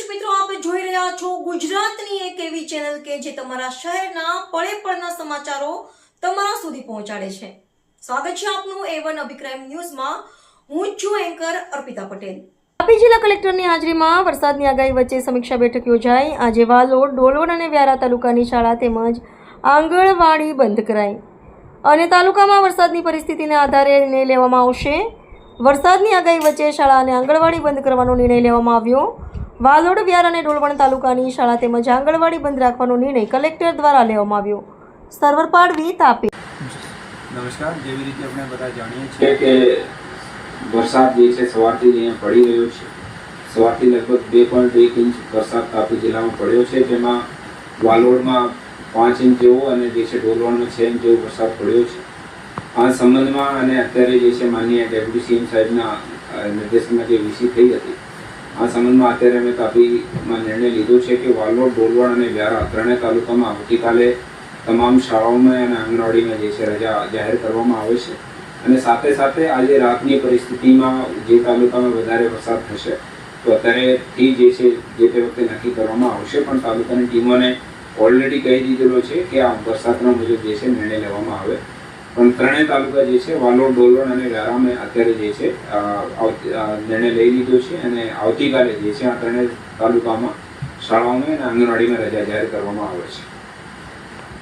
દર્શક મિત્રો, આપ જોઈ રહ્યા છો ગુજરાતની એક એવી ચેનલ કે જે તમારા શહેરના પળે પળના સમાચારો તમારા સુધી પહોંચાડે છે. સ્વાગત છે આપનું A1 અભિક્રાઇમ ન્યૂઝમાં. હું છું એન્કર અર્પિતા પટેલ. તાપી જિલ્લા કલેક્ટરની હાજરીમાં વરસાદની આગાહી વચ્ચે સમીક્ષા બેઠક યોજાઈ. આજે વાલોડ, ડોલોડ અને વ્યારા તાલુકાની શાળા તેમજ આંગણવાડી બંધ કરાઈ અને તાલુકામાં વરસાદની પરિસ્થિતિને આધારે નિર્ણય લેવામાં આવશે. વરસાદની આગાહી વચ્ચે શાળા અને આંગણવાડી બંધ કરવાનો નિર્ણય લેવામાં આવ્યો. વાલોડ, વ્યારા અને ડોલવણ તાલુકાની શાળા તેમજ આંગણવાડી બંધ રાખવાનો નિર્ણય કલેક્ટર દ્વારા લેવામાં આવ્યો. સર્વર પાડવી, તાપી. નમસ્કાર. જેવી રીતે આપણે બધા જાણીએ છીએ કે વરસાદ જે છે સવારથી જ અહીંયા પડી રહ્યો છે. સવારથી લગભગ 2.1 ઇંચ વરસાદ તાપી જિલ્લામાં પડ્યો છે, જેમાં વાલોડમાં 5 ઇંચ જેવો અને જે છે ડોલવણમાં 6 ઇંચ જેવો વરસાદ પડ્યો છે. આ સંબંધમાં અને અત્યારે જે છે માનનીય ડેપ્યુટી સીએમ સાહેબના નિર્દેશનમાં જે વીસી થઈ હતી, આ સંબંધમાં અત્યારે અમે તાપીમાં નિર્ણય લીધો છે કે વાલોડ, ડોલવણ અને વ્યારા ત્રણેય તાલુકામાં આવતીકાલે તમામ શાળાઓમાં અને આંગણવાડીમાં જે છે રજા જાહેર કરવામાં આવે છે. અને સાથે સાથે આજે રાતની પરિસ્થિતિમાં જે તાલુકામાં વધારે વરસાદ થશે તો અત્યારેથી જે છે જે તે વખતે નક્કી કરવામાં આવશે. પણ તાલુકાની ટીમોને ઓલરેડી કહી દીધેલો છે કે આ વરસાદના મુજબ જે છે નિર્ણય લેવામાં આવે. પણ ત્રણેય તાલુકા જે છે વાલોડ, ડોલવણ અને વ્યારામાં અત્યારે જે છે નિર્ણય લઈ લીધો છે અને આવતીકાલે જે છે આ ત્રણેય તાલુકામાં શાળાઓમાં અને આંગણવાડીમાં રજા જાહેર કરવામાં આવે છે.